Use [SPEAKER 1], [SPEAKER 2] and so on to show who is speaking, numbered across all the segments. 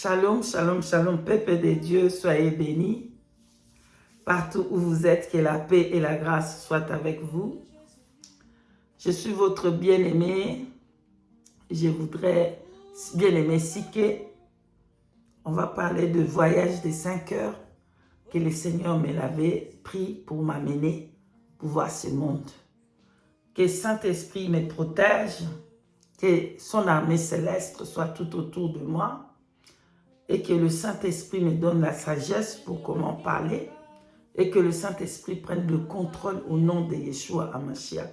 [SPEAKER 1] Shalom, shalom, shalom, peuple de Dieu, soyez bénis. Partout où vous êtes, que la paix et la grâce soient avec vous. Je suis votre bien-aimé. Je voudrais, bien-aimé Siké, on va parler de voyage des 5 heures que le Seigneur me l'avait pris pour m'amener pour voir ce monde. Que Saint-Esprit me protège, que son armée céleste soit tout autour de moi et que le Saint-Esprit me donne la sagesse pour comment parler et que le Saint-Esprit prenne le contrôle au nom de Yeshua HaMashiach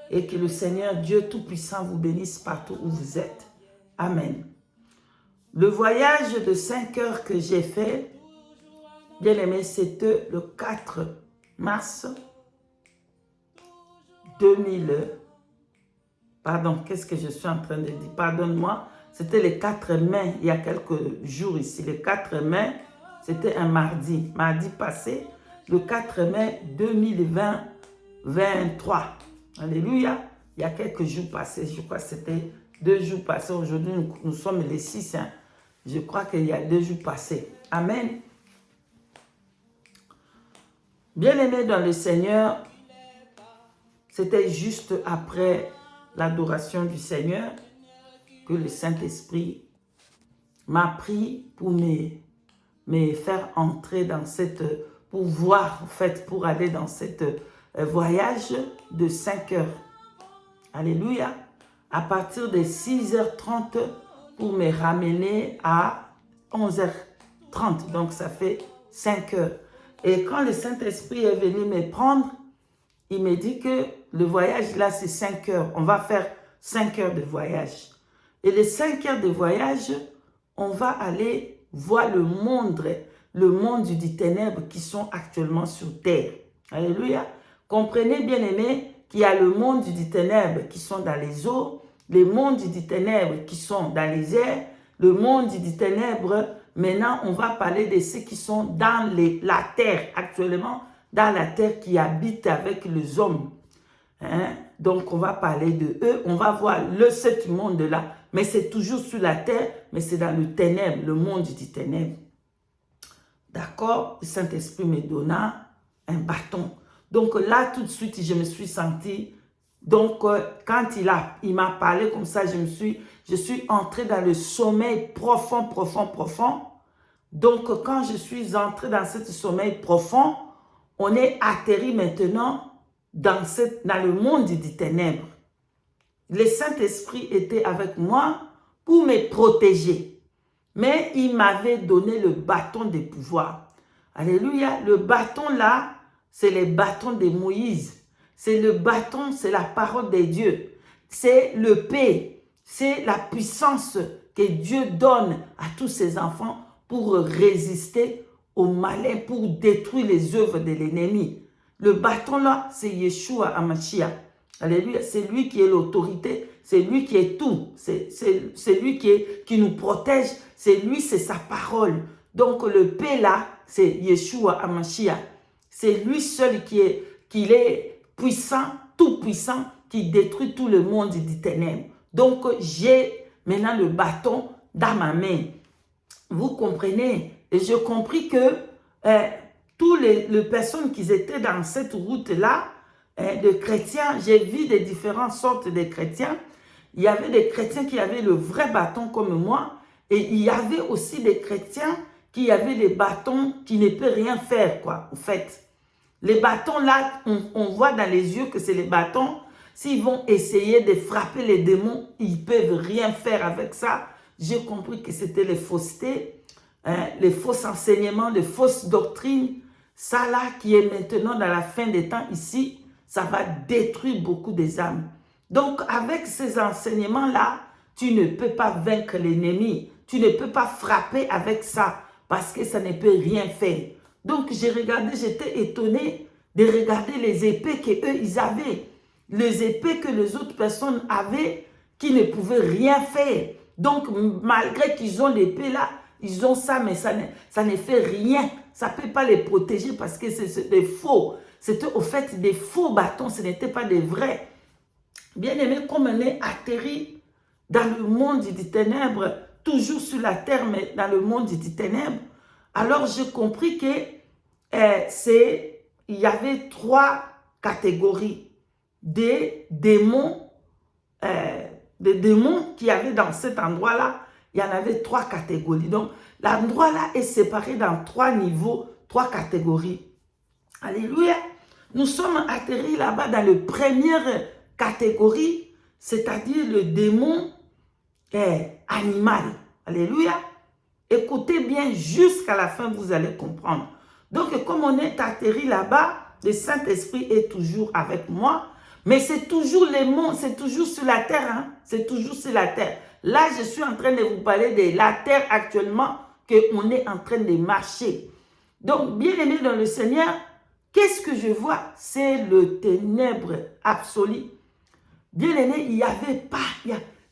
[SPEAKER 1] et que le Seigneur Dieu Tout-Puissant vous bénisse partout où vous êtes. Amen. Le voyage de 5 heures que j'ai fait, bien aimé, c'était le 4 mars 2000. Pardon, qu'est-ce que je suis en train de dire? Pardonne-moi. C'était le 4 mai, il y a quelques jours ici. Le 4 mai, c'était un mardi. Mardi passé, le 4 mai 2023. Alléluia. Il y a quelques jours passés. Je crois que c'était 2 jours passés. Aujourd'hui, nous sommes les 6. Hein. Je crois qu'il y a 2 jours passés. Amen. Bien-aimés dans le Seigneur, c'était juste après l'adoration du Seigneur que le Saint-Esprit m'a pris pour me faire entrer dans cette, pour voir, en fait, pour aller dans cette voyage de 5 heures. Alléluia. À partir de 6h30 pour me ramener à 11h30. Donc, ça fait 5 heures. Et quand le Saint-Esprit est venu me prendre, il me dit que le voyage là, c'est 5 heures. On va faire 5 heures de voyage. Et les 5 heures de voyage, on va aller voir le monde du ténèbre qui sont actuellement sur terre. Alléluia. Comprenez bien aimé qu'il y a le monde du ténèbre qui sont dans les eaux, le monde du ténèbre qui sont dans les airs, le monde du ténèbre. Maintenant, on va parler de ceux qui sont dans la terre actuellement, dans la terre qui habite avec les hommes. Hein? Donc, on va parler de eux. On va voir ce monde-là. Mais c'est toujours sur la terre, mais c'est dans le ténèbre, le monde du ténèbre. D'accord? Le Saint-Esprit me donna un bâton. Donc là, tout de suite, je me suis sentie. Donc, quand il m'a parlé comme ça, je suis entrée dans le sommeil profond, profond, profond. Donc, quand je suis entrée dans ce sommeil profond, on est atterri maintenant dans le monde des ténèbres. Le Saint-Esprit était avec moi pour me protéger. Mais il m'avait donné le bâton de pouvoir. Alléluia. Le bâton là, c'est le bâton de Moïse. C'est le bâton, c'est la parole de Dieu. C'est le paix. C'est la puissance que Dieu donne à tous ses enfants pour résister au malin, pour détruire les œuvres de l'ennemi. Le bâton là, c'est Yeshua HaMashiach. Alléluia. C'est lui qui est l'autorité. C'est lui qui est tout. C'est lui qui nous protège. C'est lui, c'est sa parole. Donc le paix là, c'est Yeshua HaMashiach. C'est lui seul qui est puissant, tout puissant, qui détruit tout le monde des ténèbres. Donc j'ai maintenant le bâton dans ma main. Vous comprenez? Et j'ai compris que toutes les personnes qui étaient dans cette route-là, de chrétiens, j'ai vu des différentes sortes de chrétiens. Il y avait des chrétiens qui avaient le vrai bâton comme moi, et il y avait aussi des chrétiens qui avaient des bâtons qui ne peuvent rien faire, quoi, en fait. Les bâtons là, on voit dans les yeux que c'est les bâtons. S'ils vont essayer de frapper les démons, ils ne peuvent rien faire avec ça. J'ai compris que c'était les faussetés, les faux enseignements, les fausses doctrines. Ça là qui est maintenant dans la fin des temps ici, ça va détruire beaucoup des âmes. Donc avec ces enseignements-là, tu ne peux pas vaincre l'ennemi. Tu ne peux pas frapper avec ça parce que ça ne peut rien faire. Donc j'ai regardé, j'étais étonné de regarder les épées qu'eux ils avaient. Les épées que les autres personnes avaient qui ne pouvaient rien faire. Donc malgré qu'ils ont l'épée là, ils ont ça, mais ça ne fait rien. Ça ne peut pas les protéger parce que c'est des faux. C'était au fait des faux bâtons, ce n'était pas des vrais. Bien aimé, comme on est atterri dans le monde des ténèbres, toujours sur la terre, mais dans le monde des ténèbres. Alors, j'ai compris que il y avait 3 catégories des démons qui avaient dans cet endroit-là. Il y en avait 3 catégories. Donc, l'endroit-là est séparé dans 3 niveaux, 3 catégories. Alléluia. Nous sommes atterris là-bas dans la première catégorie, c'est-à-dire le démon animal. Alléluia. Écoutez bien jusqu'à la fin, vous allez comprendre. Donc, comme on est atterri là-bas, le Saint-Esprit est toujours avec moi. Mais c'est toujours les monts, c'est toujours sur la terre. Hein? C'est toujours sur la terre. Là, je suis en train de vous parler de la terre actuellement qu'on est en train de marcher. Donc, bien-aimés dans le Seigneur, qu'est-ce que je vois? C'est le ténèbre absolu. Bien-aimés, il n'y avait pas,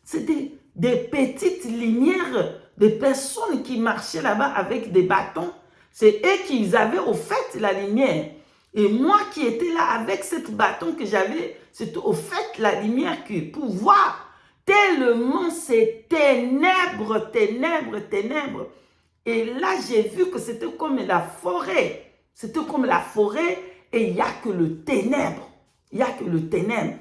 [SPEAKER 1] c'était des petites lumières, des personnes qui marchaient là-bas avec des bâtons. C'est eux qui avaient au fait la lumière. Et moi qui étais là avec ce bâton que j'avais, c'était au fait la lumière pour voir. Tellement c'est ténèbres, ténèbres, ténèbres. Et là, j'ai vu que c'était comme la forêt. C'était comme la forêt et il n'y a que le ténèbre. Il n'y a que le ténèbre.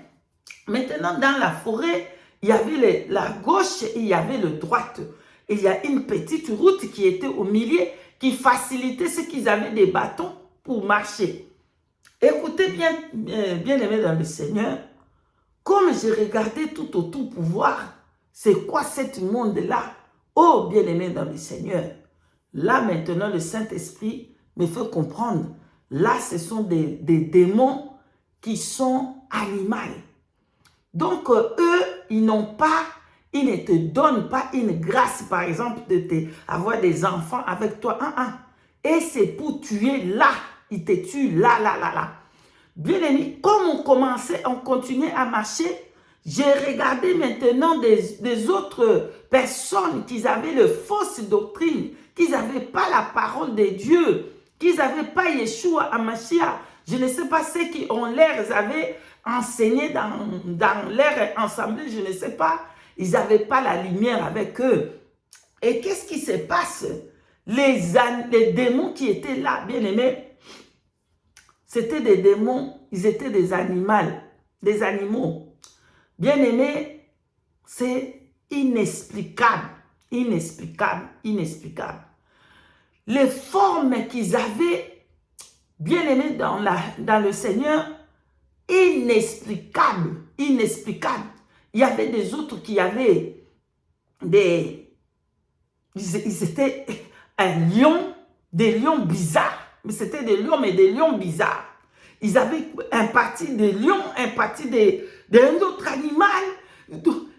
[SPEAKER 1] Maintenant, dans la forêt, il y avait la gauche et il y avait la droite. Et il y a une petite route qui était au milieu qui facilitait ceux qui avaient des bâtons pour marcher. Écoutez bien, bien aimé dans le Seigneur, comme j'ai regardé tout autour pour voir c'est quoi ce monde-là, oh bien aimé dans le Seigneur, là maintenant le Saint-Esprit me fait comprendre, là ce sont des démons qui sont animaux. Donc eux, ils ne te donnent pas une grâce par exemple d'avoir des enfants avec toi. Et c'est pour tuer là. Il te tue là. Bien aimé, comme on continuait à marcher, j'ai regardé maintenant des autres personnes qui avaient le fausse doctrine, qui n'avaient pas la parole de Dieu, qui n'avaient pas Yeshua à Mashiach. Je ne sais pas ceux qui ont l'air, avaient enseigné dans leur assemblée, je ne sais pas. Ils n'avaient pas la lumière avec eux. Et qu'est-ce qui se passe? Les démons qui étaient là, bien aimés, c'était des démons, ils étaient des animaux. Bien aimés, c'est inexplicable, inexplicable. Les formes qu'ils avaient, bien aimés dans le Seigneur, inexplicable. Il y avait des autres qui avaient ils étaient un lion, des lions bizarres. Mais c'était des lions, mais des lions bizarres. Ils avaient un parti de lion, un parti d'un autre animal.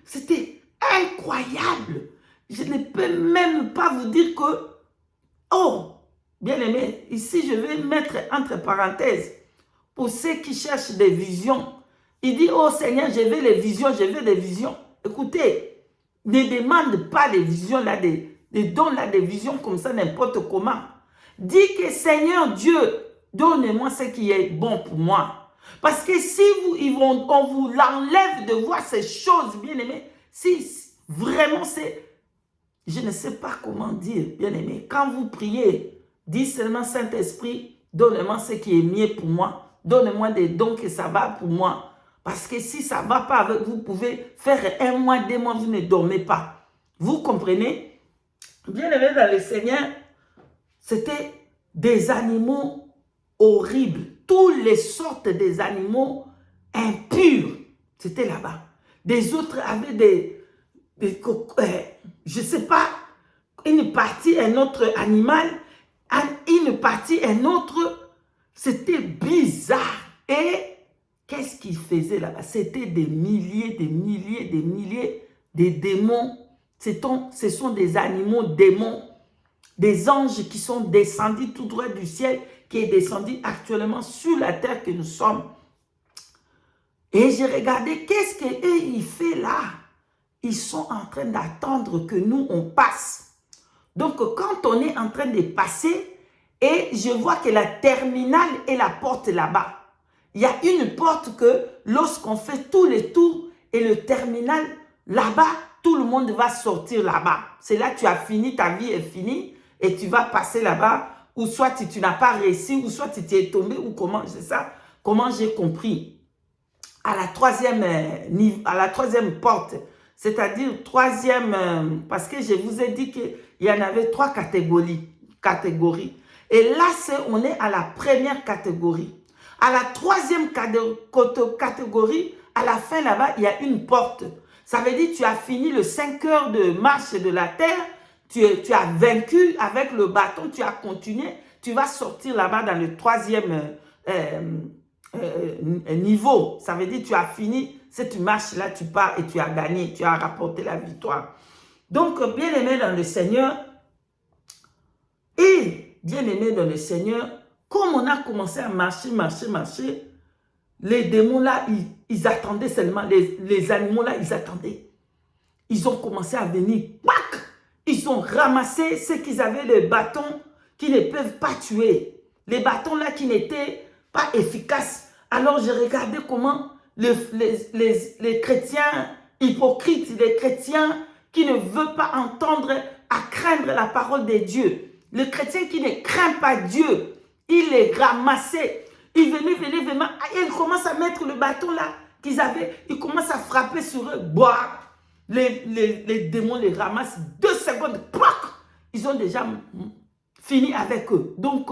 [SPEAKER 1] C'était incroyable. Je ne peux même pas vous dire que, oh, bien aimé, ici je vais mettre entre parenthèses, pour ceux qui cherchent des visions. Il dit, oh Seigneur, je veux les visions, je veux des visions. Écoutez, ne demande pas des visions là, des dons là, des visions comme ça, n'importe comment. Dis que Seigneur Dieu, donne-moi ce qui est bon pour moi. Parce que si on vous l'enlève de voir ces choses, bien aimé, si vraiment c'est, je ne sais pas comment dire, bien aimé, quand vous priez, dis seulement Saint-Esprit, donne-moi ce qui est mieux pour moi. Donne-moi des dons que ça va pour moi. Parce que si ça ne va pas avec vous, pouvez faire 1 mois, 2 mois, vous ne dormez pas. Vous comprenez? Bien aimé dans le Seigneur, c'était des animaux horribles. Toutes les sortes des animaux impurs, c'était là-bas. Des autres avaient je ne sais pas, une partie, un autre animal, une partie, un autre. C'était bizarre. Et qu'est-ce qu'ils faisaient là-bas? C'était des milliers de démons. Ce sont des animaux démons. Des anges qui sont descendus tout droit du ciel, qui est descendu actuellement sur la terre que nous sommes. Et j'ai regardé, qu'est-ce qu'eux, ils font là? Ils sont en train d'attendre que nous, on passe. Donc, quand on est en train de passer, et je vois que la terminale est la porte là-bas. Il y a une porte que lorsqu'on fait tous les tours et le terminal là-bas, tout le le monde va sortir là-bas. C'est là que tu as fini, ta vie est finie et tu vas passer là-bas, ou soit tu n'as pas réussi, ou soit tu es tombé, ou comment, c'est ça, comment j'ai compris. À la troisième porte, c'est-à-dire parce que je vous ai dit qu'il y en avait 3 catégories. Et là, on est à la première catégorie. À la 3e catégorie, à la fin là-bas, il y a une porte. Ça veut dire que tu as fini le 5 heures de marche de la terre, tu as vaincu avec le bâton, tu as continué, tu vas sortir là-bas dans le 3e niveau. Ça veut dire que tu as fini cette marche-là, tu pars et tu as gagné, tu as rapporté la victoire. Donc, bien-aimé dans le Seigneur, comme on a commencé à marcher, les démons là, ils attendaient seulement, les animaux là, ils attendaient. Ils ont commencé à venir, pac! Ils ont ramassé ce qu'ils avaient, les bâtons qui ne peuvent pas tuer. Les bâtons là qui n'étaient pas efficaces. Alors j'ai regardé comment les chrétiens hypocrites, les chrétiens qui ne veulent pas entendre à craindre la parole de Dieu. Les chrétiens qui ne craignent pas Dieu, ils les ramassaient. Ils venaient, et ils commencent à mettre le bâton là qu'ils avaient. Ils commencent à frapper sur eux. Boah! Les démons les ramassent 2 secondes. Plac! Ils ont déjà fini avec eux. Donc,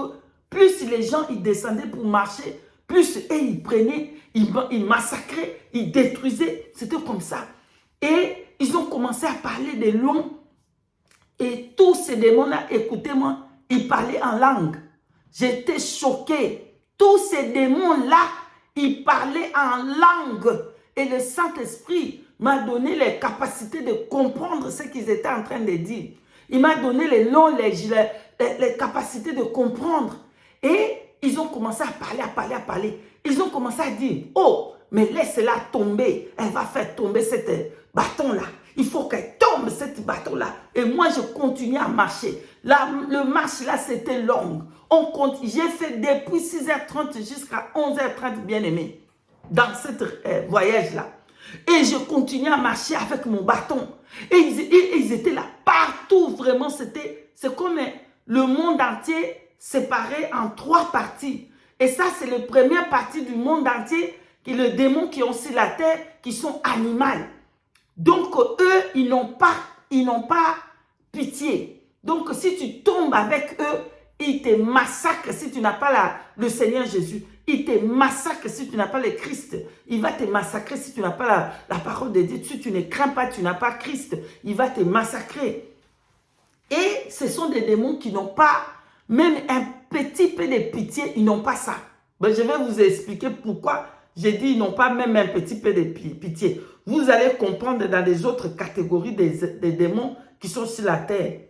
[SPEAKER 1] plus les gens ils descendaient pour marcher, plus eux ils prenaient, ils massacraient, ils détruisaient. C'était comme ça. Et ils ont commencé à parler de loin. Et tous ces démons-là, écoutez-moi, ils parlaient en langue. J'étais choqué. Tous ces démons-là, ils parlaient en langue. Et le Saint-Esprit m'a donné les capacités de comprendre ce qu'ils étaient en train de dire. Il m'a donné les capacités de comprendre. Et ils ont commencé à parler. Ils ont commencé à dire, oh, mais laisse-la tomber. Elle va faire tomber cette bâton-là. Il faut qu'elle tombe, cette bâton-là. Et moi, je continue à marcher. Le marche là, c'était long. J'ai fait depuis 6h30 jusqu'à 11h30, bien aimé, dans ce voyage-là. Et je continue à marcher avec mon bâton. Et ils étaient là partout, vraiment. C'est comme le monde entier séparé en 3 parties. Et ça, c'est la première partie du monde entier, qui est le démon qui ont sur la terre, qui sont animaux. Donc, eux, ils n'ont pas pitié. Donc, si tu tombes avec eux, ils te massacrent si tu n'as pas le Seigneur Jésus. Il te massacre si tu n'as pas le Christ. Il va te massacrer si tu n'as pas la parole de Dieu. Si tu ne crains pas, tu n'as pas Christ. Il va te massacrer. Et ce sont des démons qui n'ont pas même un petit peu de pitié. Ils n'ont pas ça. Ben, je vais vous expliquer pourquoi j'ai dit ils n'ont pas même un petit peu de pitié. Vous allez comprendre dans les autres catégories des démons qui sont sur la terre.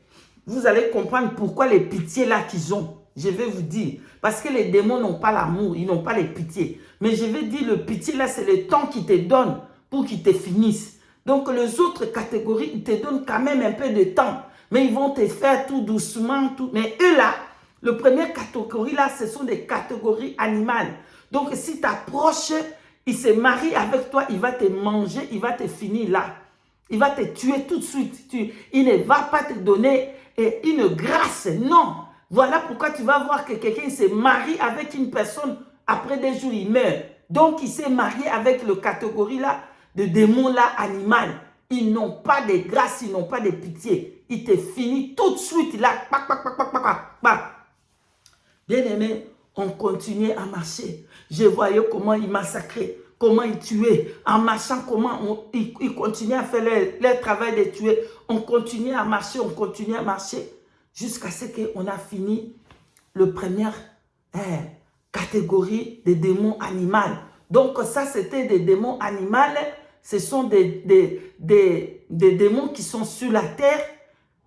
[SPEAKER 1] Vous allez comprendre pourquoi les pitiés là qu'ils ont. Je vais vous dire. Parce que les démons n'ont pas l'amour, ils n'ont pas les pitiés. Mais je vais dire, le pitié là, c'est le temps qu'ils te donnent pour qu'ils te finissent. Donc les autres catégories, ils te donnent quand même un peu de temps. Mais ils vont te faire tout doucement. Mais eux là, la première catégorie là, ce sont des catégories animales. Donc si tu approches, il se marie avec toi, il va te manger, il va te finir là. Il va te tuer tout de suite. Il ne va pas te donner une grâce, non. Voilà pourquoi tu vas voir que quelqu'un se marie avec une personne, après 2 jours, il meurt. Donc, il s'est marié avec la catégorie là, de démons là, animal. Ils n'ont pas de grâce, ils n'ont pas de pitié. Ils te finissent tout de suite là. Bien aimé, on continuait à marcher. Je voyais comment ils massacraient, comment ils tuaient. En marchant, comment ils continuaient à faire leur travail de tuer. On continuait à marcher, jusqu'à ce qu'on a fini la première catégorie des démons animaux. Donc ça, c'était des démons animaux. Ce sont des démons qui sont sur la terre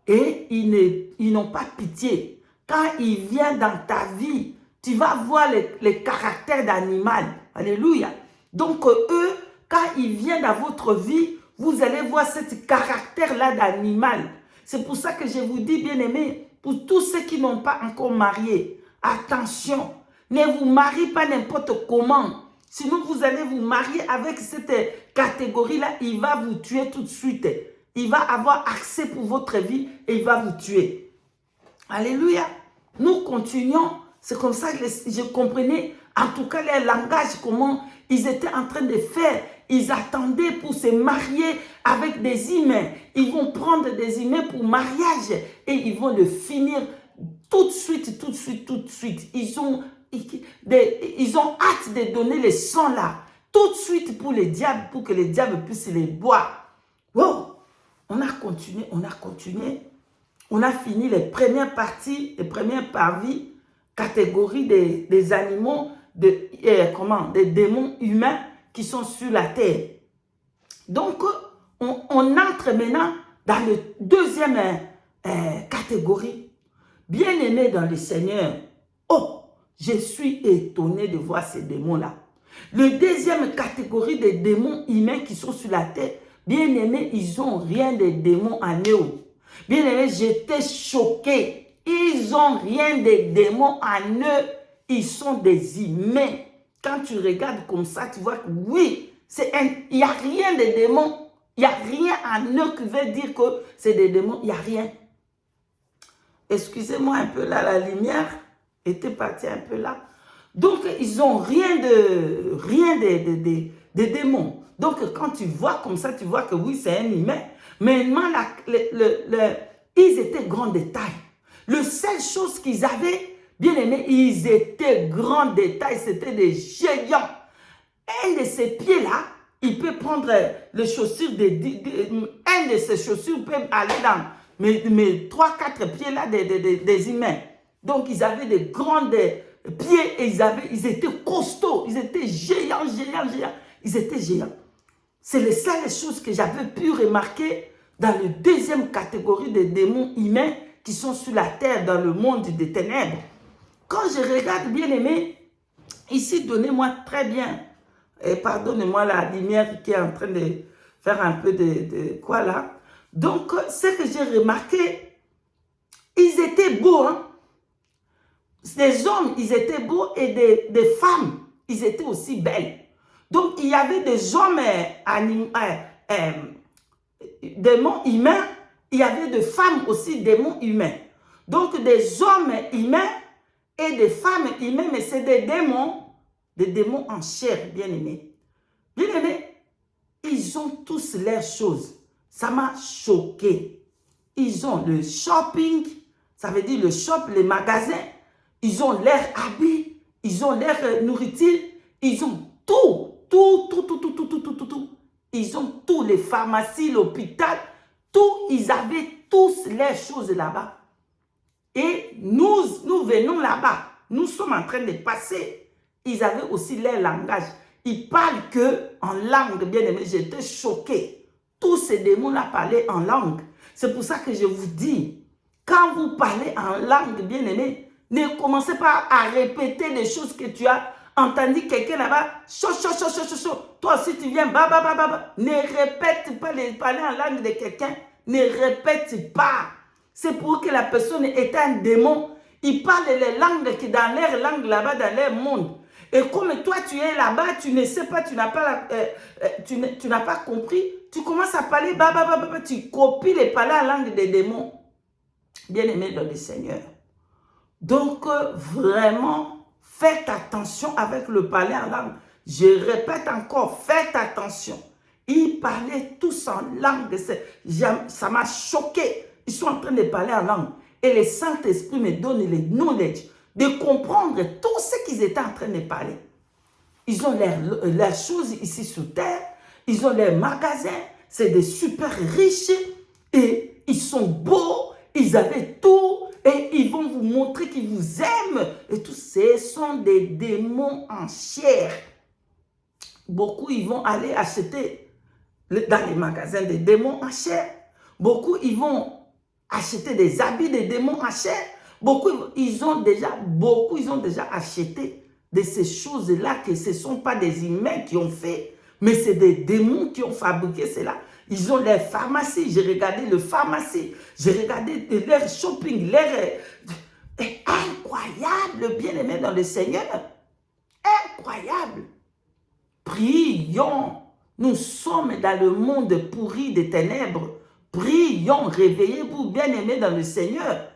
[SPEAKER 1] et ils n'ont pas pitié. Quand il vient dans ta vie, tu vas voir les caractères d'animal. Alléluia. Donc eux, quand il vient dans votre vie, vous allez voir ce caractère-là d'animal. C'est pour ça que je vous dis, bien aimé, pour tous ceux qui n'ont pas encore marié, attention, ne vous mariez pas n'importe comment. Sinon, vous allez vous marier avec cette catégorie-là, il va vous tuer tout de suite. il va avoir accès pour votre vie et il va vous tuer. Alléluia. Nous continuons. C'est comme ça que je comprenais, en tout cas, les langages, comment ils étaient en train de faire. Ils attendaient pour se marier avec des humains. Ils vont prendre des humains pour mariage et ils vont le finir tout de suite, tout de suite, tout de suite. Ils ont hâte de donner le sang là, tout de suite pour les diables, pour que les diables puissent les boire. Wow. On a continué, on a continué. On a fini les premières parties, les premières parties, catégories des animaux, des démons humains qui sont sur la terre. Donc, on entre maintenant dans la deuxième catégorie. Bien-aimé dans le Seigneur, oh, je suis étonné de voir ces démons-là. La deuxième catégorie des démons humains qui sont sur la terre, bien-aimés, ils n'ont rien de démons en eux. Bien-aimés, j'étais choqué. Ils n'ont rien de démons en eux. Ils sont des humains. Quand tu regardes comme ça, tu vois que oui, il n'y a rien de démons. Il n'y a rien en eux qui veut dire que c'est des démons. Il n'y a rien. Excusez-moi un peu là, la lumière était partie un peu là. Donc, ils n'ont rien de démons. Donc, quand tu vois comme ça, tu vois que oui, c'est un humain. Maintenant, ils étaient grands de taille. La seule chose qu'ils avaient, bien aimé, ils étaient grands de taille. C'était des géants. Un de ces pieds-là, il peut prendre les chaussures, un de ces chaussures peut aller dans mes 3-4 pieds-là des humains. Donc, ils avaient des grands pieds et ils étaient costauds. Ils étaient géants. Ils étaient géants. C'est les seules choses que j'avais pu remarquer dans la deuxième catégorie des démons humains qui sont sur la terre dans le monde des ténèbres. Quand je regarde, bien aimé, ici, donnez-moi très bien, et pardonnez-moi la lumière qui est en train de faire un peu de quoi là. Donc, ce que j'ai remarqué, ils étaient beaux, hein. Des hommes, ils étaient beaux et des femmes, ils étaient aussi belles. Donc, il y avait des hommes démons humains, il y avait des femmes aussi démons humains. Donc, des hommes humains et des femmes humaines, mais c'est des démons en chair, bien aimés. Bien aimés, ils ont tous leurs choses. Ça m'a choqué. Ils ont le shopping, ça veut dire le shop, les magasins. Ils ont leurs habits, ils ont leur nourriture, ils ont tout. Ils ont tous les pharmacies, l'hôpital, tout. Ils avaient tous les choses là-bas. Et nous venons là-bas. Nous sommes en train de passer. Ils avaient aussi leur langage. Ils parlent que en langue, bien aimé. J'étais choqué. Tous ces démons-là parlaient en langue. C'est pour ça que je vous dis, quand vous parlez en langue, bien aimé, ne commencez pas à répéter des choses que tu as entendu quelqu'un là-bas. Toi aussi tu viens. Ne répète pas les parler en langue de quelqu'un. Ne répète pas. C'est pour que la personne est un démon. Il parle les langues qui dans leur langue là-bas, dans leur monde. Et comme toi tu es là-bas, tu ne sais pas, tu n'as pas compris. Tu commences à parler, tu copies les paroles en langue des démons. Bien aimé dans le Seigneur. Donc, vraiment, faites attention avec le parler en langue. Je répète encore, faites attention. Ils parlaient tous en langue. Ça m'a choqué. Ils sont en train de parler en langue. Et le Saint-Esprit me donne le knowledge de comprendre tout ce qu'ils étaient en train de parler. Ils ont leurs choses ici sur terre. Ils ont leurs magasins. C'est des super riches. Et ils sont beaux. Ils avaient tout. Et ils vont vous montrer qu'ils vous aiment. Et tout ce sont des démons en chair. Beaucoup, ils vont aller acheter dans les magasins des démons en chair. Beaucoup, ils vont acheter des habits des démons en chair. Beaucoup, ils ont déjà acheté de ces choses-là que ce ne sont pas des humains qui ont fait, mais c'est des démons qui ont fabriqué cela. Ils ont les pharmacies. J'ai regardé les pharmacies. J'ai regardé leur shopping. Incroyable, bien-aimé dans le Seigneur. Incroyable. Prions. Nous sommes dans le monde pourri des ténèbres. Prions, réveillez-vous, bien-aimés dans le Seigneur.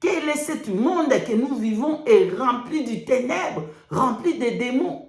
[SPEAKER 1] Quel est ce monde que nous vivons est rempli de ténèbres, rempli de démons?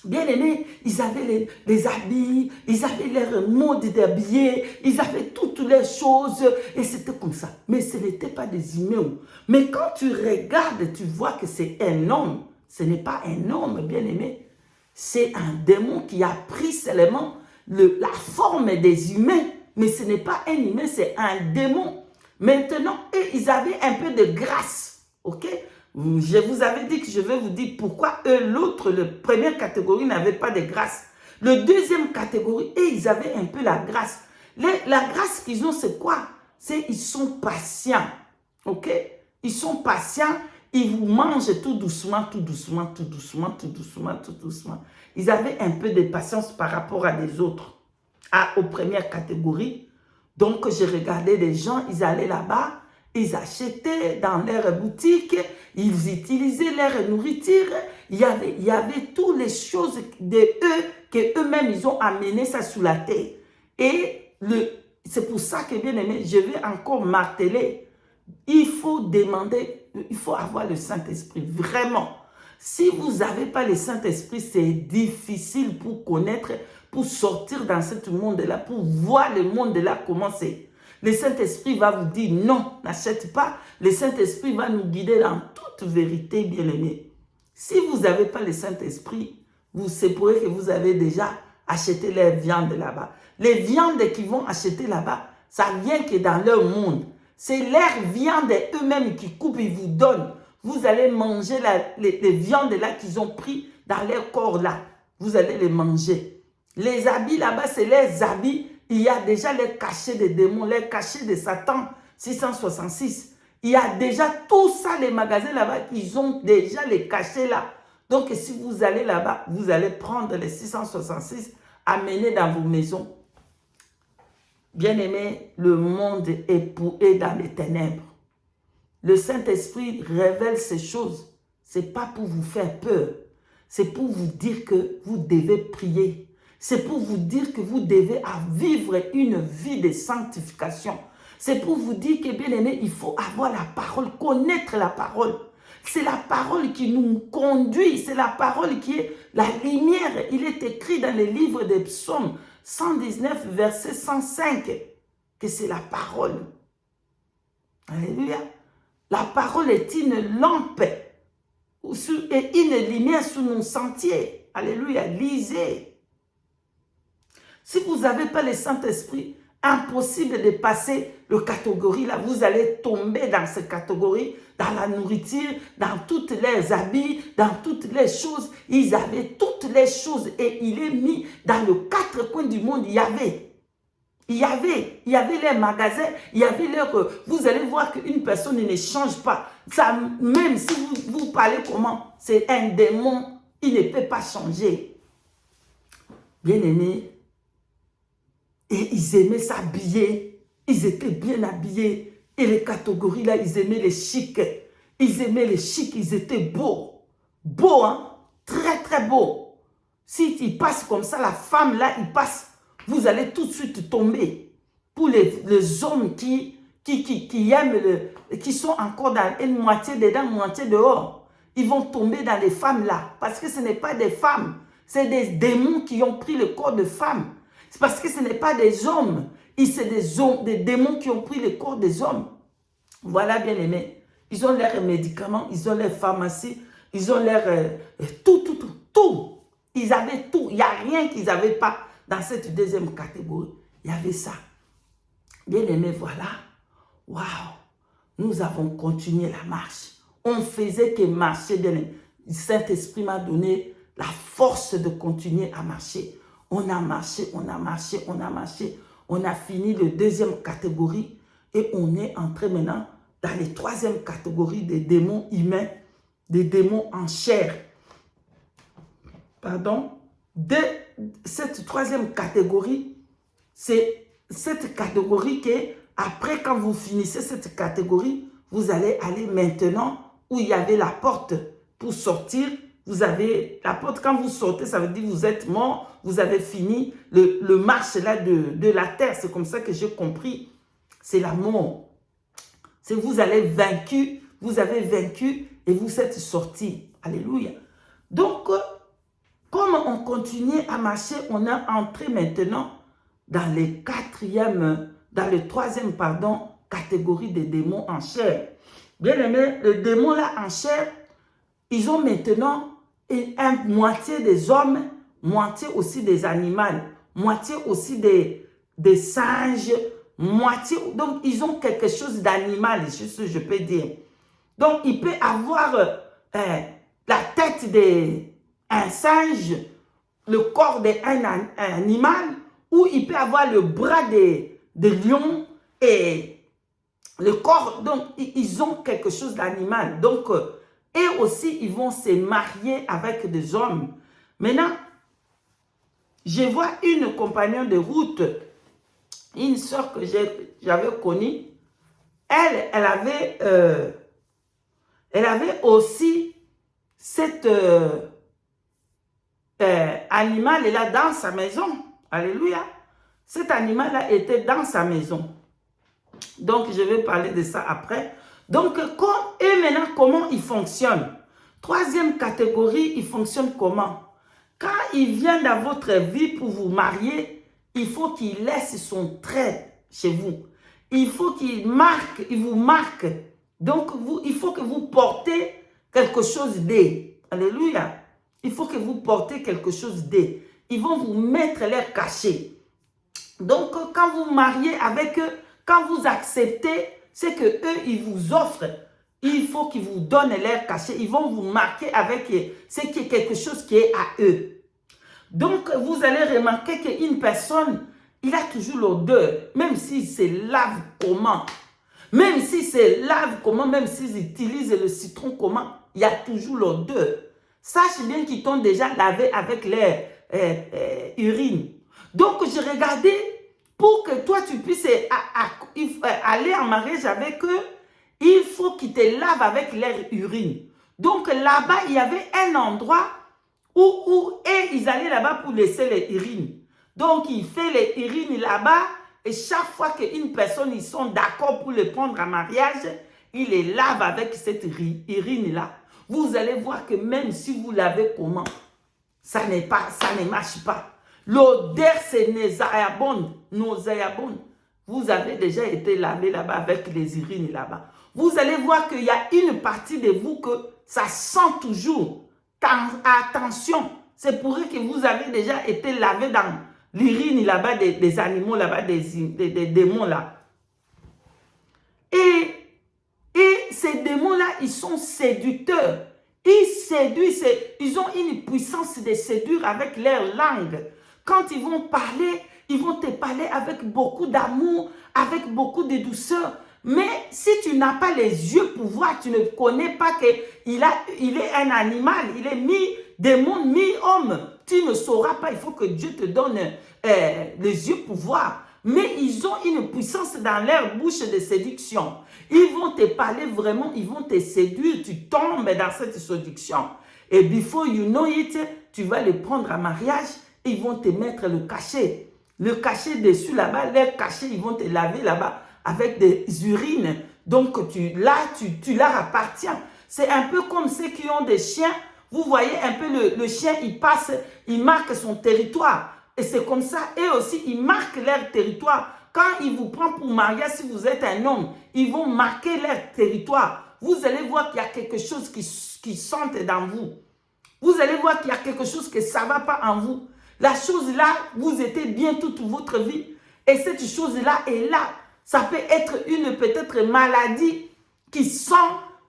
[SPEAKER 1] Bien-aimés, ils avaient les habits, ils avaient leur mode d'habiller, ils avaient toutes les choses et c'était comme ça. Mais ce n'était pas des humains. Mais quand tu regardes, tu vois que c'est un homme. Ce n'est pas un homme, bien-aimé. C'est un démon qui a pris seulement la forme des humains. Mais ce n'est pas un humain, c'est un démon. Maintenant, ils avaient un peu de grâce. Ok? Je vous avais dit que je vais vous dire pourquoi eux, l'autre, la première catégorie n'avait pas de grâce. Le deuxième catégorie, ils avaient un peu la grâce. La grâce qu'ils ont, c'est quoi? C'est ils sont patients. Ok? Ils sont patients. Ils vous mangent tout doucement, tout doucement, tout doucement, tout doucement, tout doucement. Ils avaient un peu de patience par rapport à des autres. Aux premières catégories. Donc, je regardais des gens, ils allaient là-bas, ils achetaient dans leur boutique, ils utilisaient leur nourriture. Il y avait toutes les choses de eux, qu'eux-mêmes, ils ont amené ça sous la terre. Et c'est pour ça que, bien aimé, je vais encore marteler. Il faut demander, il faut avoir le Saint-Esprit, vraiment. Si vous n'avez pas le Saint-Esprit, c'est difficile pour connaître, pour sortir dans ce monde-là, pour voir le monde-là comment c'est. Le Saint-Esprit va vous dire non, n'achète pas. Le Saint-Esprit va nous guider dans toute vérité, bien-aimés. Si vous n'avez pas le Saint-Esprit, c'est pour que vous avez déjà acheté les viandes là-bas. Les viandes qu'ils vont acheter là-bas, ça vient que dans leur monde. C'est leur viande eux-mêmes qui coupent, ils vous donnent. Vous allez manger les viandes là qu'ils ont pris dans leur corps là. Vous allez les manger. Les habits là-bas, c'est les habits. Il y a déjà les cachets des démons, les cachets de Satan, 666. Il y a déjà tout ça, les magasins là-bas, ils ont déjà les cachets là. Donc, si vous allez là-bas, vous allez prendre les 666, amener dans vos maisons. Bien-aimés, le monde est dans les ténèbres. Le Saint-Esprit révèle ces choses. Ce n'est pas pour vous faire peur. C'est pour vous dire que vous devez prier. C'est pour vous dire que vous devez vivre une vie de sanctification. C'est pour vous dire que, bien aimé, il faut avoir la parole, connaître la parole. C'est la parole qui nous conduit. C'est la parole qui est la lumière. Il est écrit dans le livre des psaumes 119, verset 105, que c'est la parole. Alléluia. La parole est une lampe et une lumière sur nos sentiers. Alléluia. Lisez. Si vous n'avez pas le Saint-Esprit, impossible de passer le catégorie là. Vous allez tomber dans cette catégorie, dans la nourriture, dans toutes les habits, dans toutes les choses. Ils avaient toutes les choses et il est mis dans les 4 coins du monde. Il y avait les magasins, il y avait vous allez voir qu'une personne ne change pas. Ça, même si vous parlez comment, c'est un démon, il ne peut pas changer. Bien-aimés, et ils aimaient s'habiller, ils étaient bien habillés. Et les catégories là, ils aimaient les chics. Ils aimaient les chics, ils étaient beaux. Beaux, hein? Très, très beaux. Si ils passent comme ça, la femme là, il passe. Vous allez tout de suite tomber. Pour les hommes qui aiment, qui sont encore dans une moitié dedans, moitié dehors, ils vont tomber dans les femmes là. Parce que ce n'est pas des femmes. C'est des démons qui ont pris le corps de femmes. C'est parce que ce n'est pas des hommes. C'est des démons qui ont pris le corps des hommes. Voilà, bien aimés. Ils ont leurs médicaments, ils ont leurs pharmacies, ils ont leur tout. Ils avaient tout. Il n'y a rien qu'ils n'avaient pas. Dans cette deuxième catégorie, il y avait ça. Bien aimé, voilà. Waouh! Nous avons continué la marche. On faisait que marcher, bien aimé. Le Saint-Esprit m'a donné la force de continuer à marcher. On a marché, on a marché, on a marché. On a fini la deuxième catégorie et on est entré maintenant dans la troisième catégorie des démons humains, des démons en chair. Pardon? Cette troisième catégorie, c'est cette catégorie que, après quand vous finissez cette catégorie, vous allez aller maintenant où il y avait la porte pour sortir. Vous avez la porte, quand vous sortez, ça veut dire que vous êtes mort, vous avez fini le marche là de la terre. C'est comme ça que j'ai compris. c'est l'amour. C'est vous avez vaincu et vous êtes sortis. Alléluia. Donc, comme on continue à marcher, on est entré maintenant dans le troisième catégorie des démons en chair. Bien aimé, les démons là en chair, ils ont maintenant une moitié des hommes, moitié aussi des animaux, moitié aussi des singes, moitié. Donc, ils ont quelque chose d'animal, je peux dire. Donc, il peut avoir la tête d'un singe, le corps d'un animal, ou il peut avoir le bras de lion et le corps. Donc, ils ont quelque chose d'animal. Donc, et aussi, ils vont se marier avec des hommes. Maintenant, je vois une compagnon de route, une soeur que j'avais connue. Elle avait aussi cet animal-là dans sa maison. Alléluia. Cet animal-là était dans sa maison. Donc, je vais parler de ça après. Donc, et maintenant, comment il fonctionne? Troisième catégorie, il fonctionne comment? Quand il vient dans votre vie pour vous marier, il faut qu'il laisse son trait chez vous. Il faut qu'il vous marque. Donc, il faut que vous portez quelque chose d'eux. Alléluia. Il faut que vous portez quelque chose d'eux. Ils vont vous mettre l'air caché. Donc, quand vous mariez avec eux, quand vous acceptez, c'est que eux, ils vous offrent. Il faut qu'ils vous donnent l'air caché. Ils vont vous marquer avec ce qui est quelque chose qui est à eux. Donc, vous allez remarquer qu'une personne, il a toujours l'odeur, même s'il se lave comment. Même s'il se lave comment, même s'ils utilisent le citron comment, il y a toujours l'odeur. Sache bien qu'ils t'ont déjà lavé avec leur urine. Donc, je regardais, pour que toi, tu puisses aller en mariage avec eux, il faut qu'ils te lavent avec leur urine. Donc, là-bas, il y avait un endroit où ils allaient là-bas pour laisser les urines. Donc, il fait les urines là-bas, et chaque fois qu'une personne, ils sont d'accord pour le prendre en mariage, il les lave avec cette urine-là. Vous allez voir que même si vous lavez comment, ça ne marche pas. L'odeur, c'est nauséabonde. Vous avez déjà été lavé là-bas avec les urines là-bas. Vous allez voir qu'il y a une partie de vous que ça sent toujours. Attention, c'est pour eux que vous avez déjà été lavé dans l'urine là-bas des animaux là-bas, des démons là. Et ces démons-là, ils sont séducteurs. Ils séduisent, ils ont une puissance de séduire avec leur langue. Quand ils vont te parler avec beaucoup d'amour, avec beaucoup de douceur. Mais si tu n'as pas les yeux pour voir, tu ne connais pas qu'il est un animal, il est mi-démon, mi-homme. Tu ne sauras pas, il faut que Dieu te donne les yeux pour voir. Mais ils ont une puissance dans leur bouche de séduction. Ils vont te parler vraiment, ils vont te séduire, tu tombes dans cette séduction. Et before you know it, tu vas les prendre en mariage, ils vont te mettre le cachet. Le cachet dessus là-bas, leur cachet, ils vont te laver là-bas avec des urines. Donc, tu leur appartiens. C'est un peu comme ceux qui ont des chiens. Vous voyez un peu le chien, il passe, il marque son territoire. Et c'est comme ça, eux aussi, ils marquent leur territoire. Quand ils vous prennent pour mariage, si vous êtes un homme, ils vont marquer leur territoire. Vous allez voir qu'il y a quelque chose qui sente dans vous. Vous allez voir qu'il y a quelque chose que ça ne va pas en vous. La chose là, vous étiez bien toute votre vie. Et cette chose-là est là. Ça peut être peut-être maladie qui sent,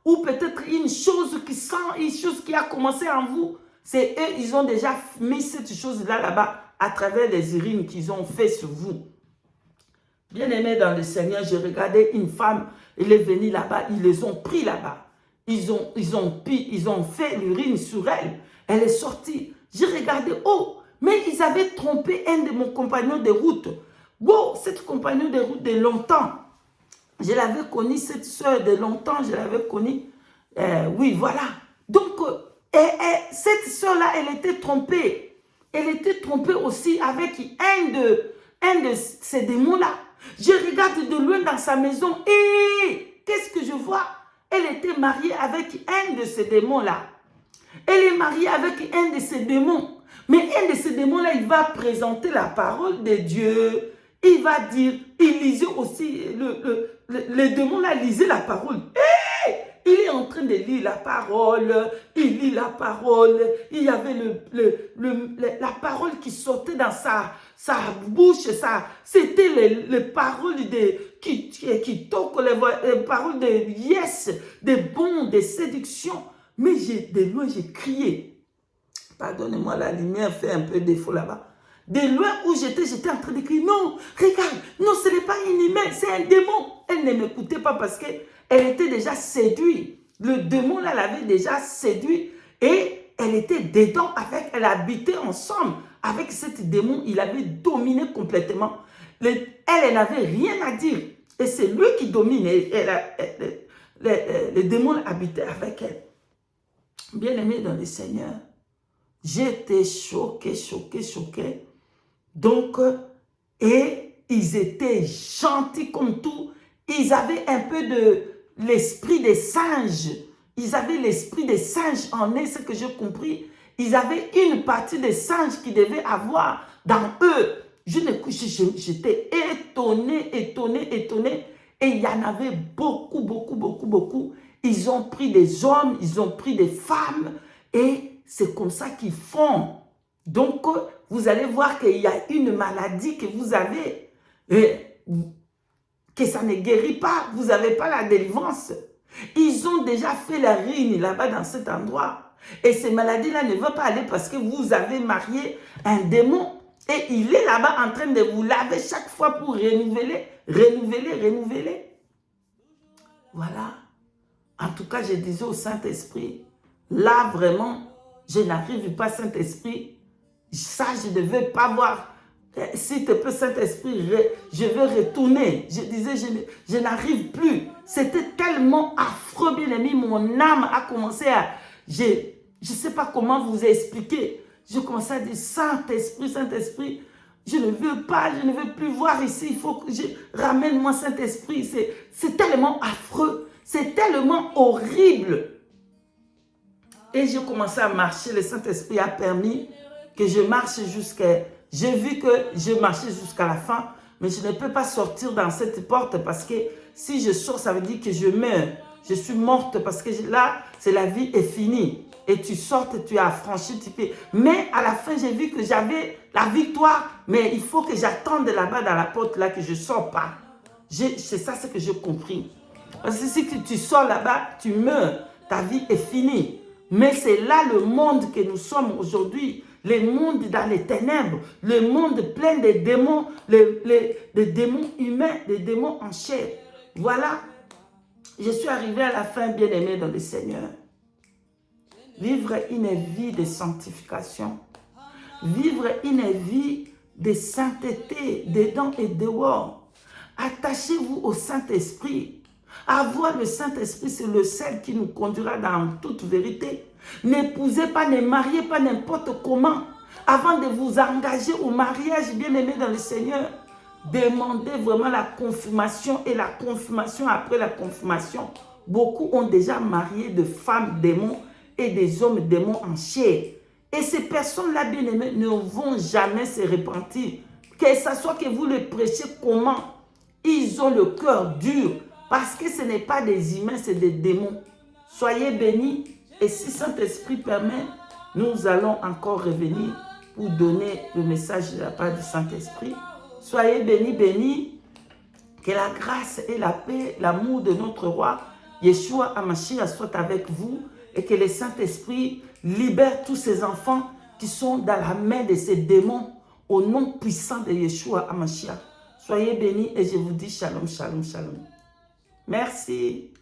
[SPEAKER 1] ou peut-être une chose qui sent, une chose qui a commencé en vous. C'est eux, ils ont déjà mis cette chose-là là-bas à travers les urines qu'ils ont fait sur vous. Bien aimé dans le Seigneur, j'ai regardé une femme, elle est venue là-bas, ils les ont pris là-bas. Ils ont fait l'urine sur elle. Elle est sortie. J'ai regardé, oh, mais ils avaient trompé un de mon compagnon de route. Wow, cette compagnon de route de longtemps. Je l'avais connue, cette soeur de longtemps, je l'avais connue. Oui, voilà. Donc, cette soeur-là, elle était trompée. Elle était trompée aussi avec un de ces démons-là. Je regarde de loin dans sa maison et qu'est-ce que je vois? Elle était mariée avec un de ces démons-là. Elle est mariée avec un de ces démons. Mais un de ces démons-là, il va présenter la parole de Dieu. Il va dire, il lisait aussi, le démon-là lisait la parole. Hey! Il est en train de lire la parole, il lit la parole. Il y avait la parole qui sortait dans sa bouche. C'était les paroles qui toquent, les paroles de yes, de bon, de séduction. Mais de loin, j'ai crié. Pardonnez-moi, la lumière fait un peu défaut là-bas. De loin où j'étais en train de crier, non, regarde, non, ce n'est pas une humaine, c'est un démon. Elle ne m'écoutait pas parce qu'elle était déjà séduite. Le démon là l'avait déjà séduit et elle était dedans avec, elle habitait ensemble avec cet démon. Il avait dominé complètement. Elle n'avait rien à dire et c'est lui qui domine. Le démon habitait avec elle. Bien-aimé dans le Seigneur, j'étais choqué. Donc, et ils étaient gentils comme tout. Ils avaient un peu de l'esprit des singes. Ils avaient l'esprit des singes en eux, ce que j'ai compris. Ils avaient une partie des singes qu'ils devaient avoir dans eux. J'étais étonné. Et il y en avait beaucoup. Ils ont pris des hommes, ils ont pris des femmes. Et c'est comme ça qu'ils font. Donc, vous allez voir qu'il y a une maladie que vous avez, que ça ne guérit pas. Vous n'avez pas la délivrance. Ils ont déjà fait la ruine là-bas dans cet endroit. Et ces maladies-là ne vont pas aller parce que vous avez marié un démon. Et il est là-bas en train de vous laver chaque fois pour renouveler. Voilà. En tout cas, je disais au Saint-Esprit, là vraiment, je n'arrive pas, Saint-Esprit. Ça, je ne veux pas voir. S'il te plaît, Saint-Esprit, je veux retourner. Je disais, je n'arrive plus. C'était tellement affreux, bien aimé. Mon âme a commencé à... Je ne sais pas comment vous expliquer. Je commençais à dire, Saint-Esprit, je ne veux pas, je ne veux plus voir ici. Il faut que je... Ramène-moi, Saint-Esprit. C'est tellement affreux. C'est tellement horrible. Et j'ai commencé à marcher. Le Saint-Esprit a permis que je marche jusqu'à... J'ai vu que je marchais jusqu'à la fin, mais je ne peux pas sortir dans cette porte parce que si je sors, ça veut dire que je meurs. Je suis morte parce que là, c'est la vie est finie. Et tu sors, tu as affranchi, tu peux... Mais à la fin, j'ai vu que j'avais la victoire, mais il faut que j'attende là-bas dans la porte là, que je ne sors pas. C'est ça ce que j'ai compris. Parce que si tu sors là-bas, tu meurs. Ta vie est finie. Mais c'est là le monde que nous sommes aujourd'hui. Le monde dans les ténèbres. Le monde plein de démons. Les démons humains, des démons en chair. Voilà. Je suis arrivé à la fin, bien-aimé dans le Seigneur. Vivre une vie de sanctification. Vivre une vie de sainteté, dedans et dehors. Attachez-vous au Saint-Esprit. Avoir le Saint-Esprit, c'est le seul qui nous conduira dans toute vérité. N'épousez pas, ne mariez pas n'importe comment. Avant de vous engager au mariage, bien-aimé dans le Seigneur, demandez vraiment la confirmation et la confirmation après la confirmation. Beaucoup ont déjà marié de femmes démons et des hommes démons en chair. Et ces personnes-là, bien-aimés, ne vont jamais se repentir. Que ce soit que vous le prêchez comment, ils ont le cœur dur. Parce que ce n'est pas des humains, c'est des démons. Soyez bénis. Et si Saint-Esprit permet, nous allons encore revenir pour donner le message de la part du Saint-Esprit. Soyez bénis. Que la grâce et la paix, l'amour de notre roi, Yeshua HaMashiach, soit avec vous. Et que le Saint-Esprit libère tous ces enfants qui sont dans la main de ces démons. Au nom puissant de Yeshua HaMashiach. Soyez bénis et je vous dis shalom. Merci.